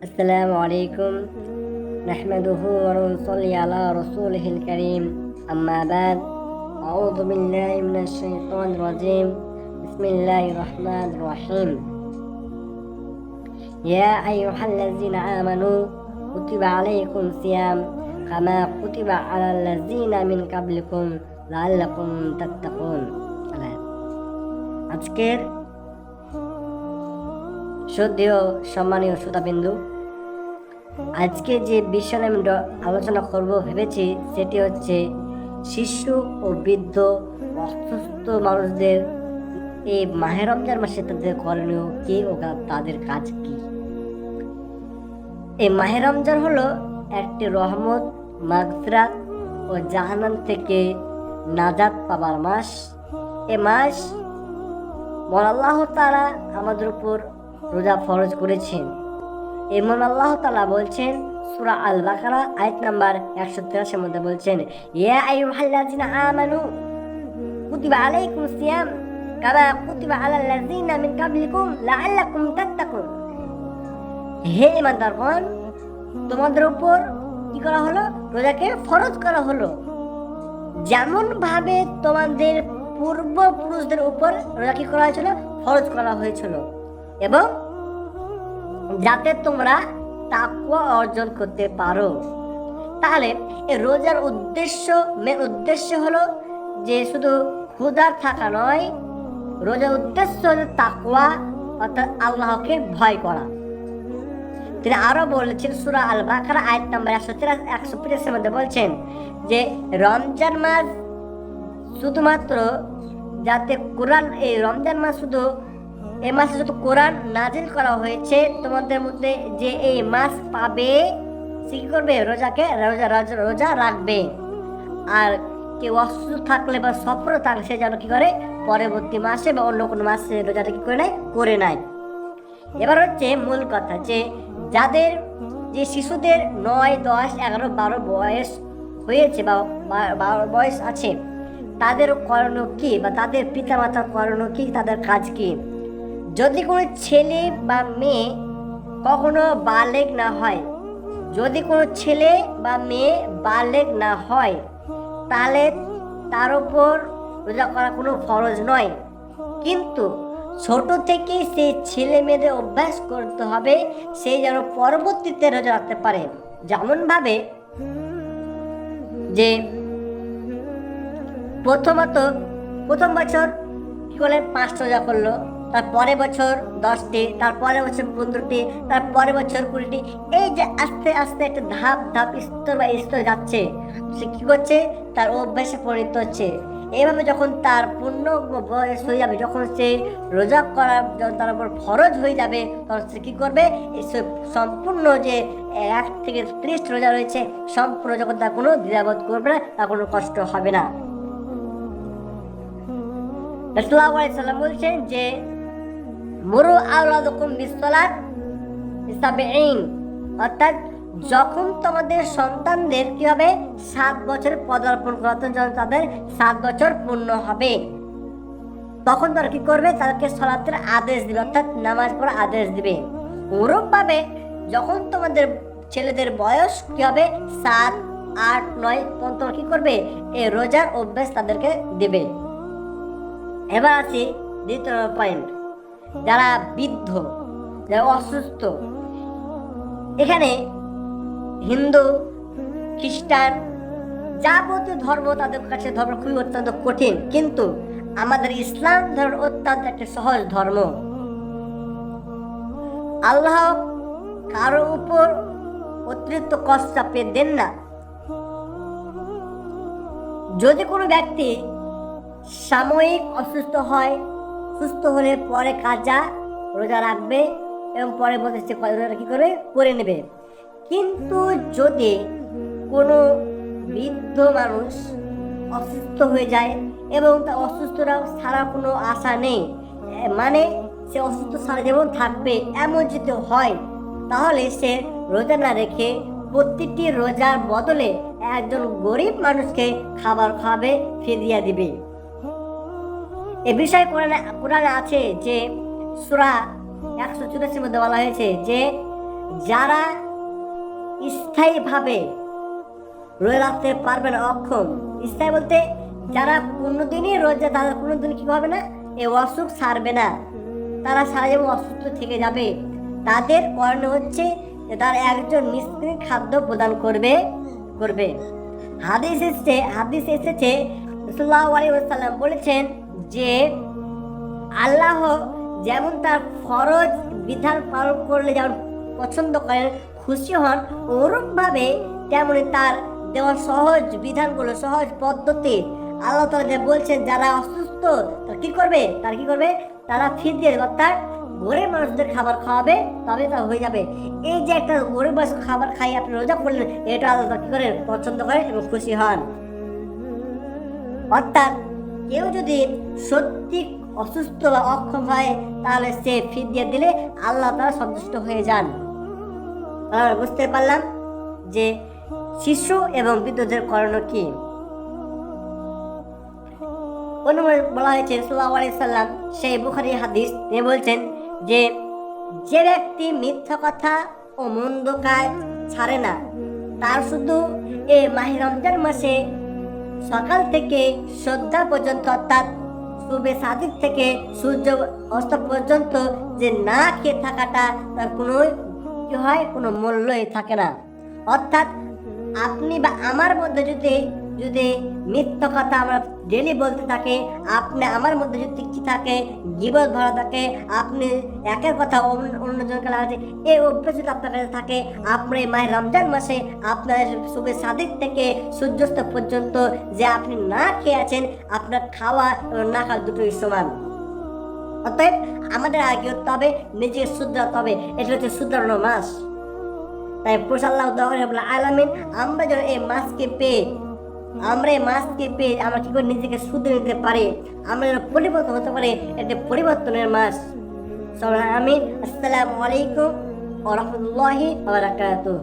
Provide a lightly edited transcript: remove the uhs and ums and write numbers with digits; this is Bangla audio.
আসসালামু আলাইকুম নাহমাদুহু ওয়া নুসাল্লি আলা রাসূলিহিল কারীম আম্মা বাদ আউযু বিল্লাহি মিনাশ শাইতানির রাজীম বিসমিল্লাহির রহমানির রহিম ইয়া আইয়ুহাল্লাযীনা আমানু কুতিবা আলাইকুমুস সিয়াম কামা কুতিবা আলাল্লাযীনা মিন ক্বাবলিকুম লাআল্লাকুম তাত্তাকুন। আজকের শ্রদ্ধেয় সম্মানীয় শ্রোতাবিন্দু, আজকে যে বিষয় আমি আলোচনা করব ভেবেছি সেটি হচ্ছে শিশু ও বৃদ্ধ অসুস্থ মানুষদের এই মাহে রমজান মাসে তাদের করণীয় কি ও তাদের কাজ কি। এই মাহে রমজান হলো একটি রহমত, মাগফিরাত ও জাহান্নাম থেকে নাজাত পাবার মাস। এ মাস আল্লাহ তাআলা আমাদের উপর রোজা ফরজ করেছেন। এমন আল্লাহ তাআলা বলছেন সূরা আল বাকারা আয়াত নাম্বার 183 মধ্যে বলছেন, ইয়া আইয়ুহাল্লাযীনা আমানু কুতিবা আলাইকুমুস সিয়াম কামা কুতিবা আলাল্লাযীনা মিন ক্বাবলিকুম লাআল্লাকুম তাত্তাকুন। হে ঈমানদারগণ, তোমাদের উপর কি করা হলো? রোজাকে ফরজ করা হলো, যেমন ভাবে তোমাদের পূর্বপুরুষদের উপর রোজা কি করা হয়েছিল? ফরজ করা হয়েছিল, এবং যাতে তোমরা তাকওয়া অর্জন করতে পারো। তাহলে এই রোজার মেন উদ্দেশ্য হলো যে শুধু ক্ষুধা থাকা নয়, রোজার উদ্দেশ্য হলো তাকওয়া, অর্থাৎ আল্লাহকে ভয় করা। তিনি আরো বলেছেন সূরা আল বাকারা আয়াত নাম্বার 185 মধ্যে বলছেন যে রমজান মাস শুধুমাত্র যাতে কোরআন, এই রমজান মাস শুধু এই মাসে যত কোরআন নাজিল করা হয়েছে তোমাদের মধ্যে যে এই মাস পাবে সে কি করবে? রোজা রাখবে। আর কেউ অসুস্থ থাকলে বা সফরে থাকলে সে যেন কি করে পরবর্তী মাসে বা অন্য কোনো মাসে রোজাটা কি করে নেয়। এবার হচ্ছে মূল কথা, যে যাদের যে শিশুদের 9, 10, 11, 12 বয়স হয়েছে বা 12 বয়স আছে, তাদের করণীয় কি বা তাদের পিতা মাতার করণীয় কি, তাদের কাজ কি? যদি কোনো ছেলে বা মেয়ে কখনো বালেগ না হয়, যদি কোনো ছেলে বা মেয়ে বালেগ না হয়, তাহলে তার উপর রোজা করা কোনো ফরজ নয়। কিন্তু ছোট থেকেই সেই ছেলে মেয়েদের অভ্যাস করতে হবে, সেই যেন পরবর্তীতে রোজা রাখতে পারে। যেমন ভাবে যে প্রথম বছর কি করলেন? 5 রোজা করলো, তারপরের বছর 10টি, তারপরের বছর 15টি, তারপরের বছর 20টি। এই যে আস্তে আস্তে একটা ধাপ স্তর যাচ্ছে, সে কি করছে? তার অভ্যাসে পরিণত হচ্ছে। এইভাবে যখন তার পূর্ণ বয়স হয়ে যাবে, যখন সে রোজা করার তার উপর ফরজ হয়ে যাবে, তখন সে কি করবে? সম্পূর্ণ যে 1 থেকে 30 রোজা রয়েছে, সম্পূর্ণ যখন তার কোনো দ্বিধাবোধ করবে না, তার কোনো কষ্ট হবে না। রাসূলুল্লাহ সাল্লাল্লাহু আলাইহি ওয়াসাল্লাম বলছেন যে মুরু আওলাদাকুম বিসসালাত সাবঈন, অর্থাৎ যখন তোমাদের সন্তানদের কি হবে? 7 বছরে পদার্পণ করতে, যখন তাদের 7 বছর পূর্ণ হবে, তখন তারা কি করবে? তাদেরকে সালাতের আদেশ দিবে, অর্থাৎ নামাজ পড়ার আদেশ দিবে। ওরকমভাবে যখন তোমাদের ছেলেদের বয়স কি হবে? 7, 8, 9 পর্যন্ত কি করবে? এই রোজার অভ্যাস তাদেরকে দিবে। এবার আসি দ্বিতীয় পয়েন্ট, যারা বৃদ্ধ, যারা অসুস্থ। এখানে হিন্দু, খ্রিস্টান, যাবতীয় ধর্ম, তাদের কাছে ধর্ম খুবই অত্যন্ত কঠিন, কিন্তু আমাদের ইসলাম ধর্ম অত্যন্ত একটা সহজ ধর্ম। আল্লাহ কারো উপর অতিরিক্ত কষ্ট চাপিয়ে দেন না। যদি কোনো ব্যক্তি সাময়িক অসুস্থ হয়, সুস্থ হলে পরে কাজা রোজা রাখবে এবং পরে বলতে রোজা কি করে নেবে। কিন্তু যদি কোনো বৃদ্ধ মানুষ অসুস্থ হয়ে যায় এবং তার অসুস্থতা ছাড়া কোনো আশা নেই, মানে সে অসুস্থ সারা জীবন থাকবে, এমন যদি হয়, তাহলে সে রোজা না রেখে প্রতিটি রোজার বদলে একজন গরিব মানুষকে খাবার খাবে, ফিরিয়ে দিবে। এ বিষয়ে কোরআনে আছে যে সূরা 184 মধ্যে বলা হয়েছে যে যারা স্থায়ীভাবে রোজা রাখতে পারবে না, অক্ষম, স্থায়ী বলতে যারা কোনোদিনই রোজা, তাদের কোনোদিন কি হবে না, এই অসুখ সারবে না, তারা সারা জীবন অসুস্থ থেকে যাবে, তাদের করণীয় হচ্ছে যে তার একজন মিসকিন খাদ্য প্রদান করবে। হাদিস এসেছে রাসূলুল্লাহ আলাইহি ওয়াসাল্লাম বলেছেন যে আল্লাহ যেমন তার ফরজ বিধান পালন করলে যেমন পছন্দ করেন, খুশি হন, ওরূপভাবে তেমনি তার দেওয়া সহজ বিধানগুলো, সহজ পদ্ধতি আল্লাহ তাআলা যে বলছেন যারা অসুস্থ তারা কি করবে, তারা ফিদিয়া দেবে, অর্থাৎ গরিব মানুষদের খাবার খাওয়াবে, তবে তা হয়ে যাবে। এই যে একটা গরিব মানুষ খাবার খাই আপনি রোজা করলেন, এটা আল্লাহ তাআলা কি করেন, পছন্দ করেন এবং খুশি হন। অর্থাৎ কেউ যদি সত্যি অসুস্থ বা অক্ষম হয় তাহলে সে ফিদিয়া দিলে আল্লাহ তাআলা সন্তুষ্ট হয়ে যান। আমরা বুঝতে পারলাম যে শিশু এবং বৃদ্ধদের করণীয় কি। অনুমান বলা হয়েছে সাল্লাল্লাহু আলাইহি সাল্লাম, সেই বুখারী হাদিস, তিনি বলছেন যে যে ব্যক্তি মিথ্যা কথা ও মন্দ কাজ ছাড়ে না, তার শুধু এই মাহে রমজান মাসে সকাল থেকে সন্ধ্যা পর্যন্ত, অর্থাৎ সুবে সাদিক থেকে সূর্য অস্ত পর্যন্ত যে না খেয়ে থাকাটা তার কোনো মূল্যই থাকে না। অর্থাৎ আপনি বা আমার মধ্যে যদি মিথ্যা কথা আমরা ডেলি বলতে থাকে, আপনি আমার মধ্যে যদি কি থাকে, গীবত ভরা থাকে, আপনি একের কথা অন্যজনকে লাগাচ্ছে, এই অভ্যাস যদি আপনার কাছে থাকে, আপনি এই মাহে রমজান মাসে আপনার শুভে সাদিক থেকে সূর্যাস্ত পর্যন্ত যে আপনি না খেয়ে আছেন, আপনার খাওয়া এবং না খাওয়া দুটোই সমান। অতএব আমাদের আগে হতে হবে, নিজেকে শুধরাতে হবে, এটা হচ্ছে শুধরানো মাস। তাই আল্লাহ আলামিন আমরা যেন এই মাসকে পেয়ে আমরা কি করে নিজেকে শুধরে নিতে পারি, আমরা যেন পরিবর্তন হতে পারে, এটা পরিবর্তনের মাস। আমিন। আসসালামু আলাইকুম ওয়া রাহমাতুল্লাহি ওয়া বারাকাতুহু।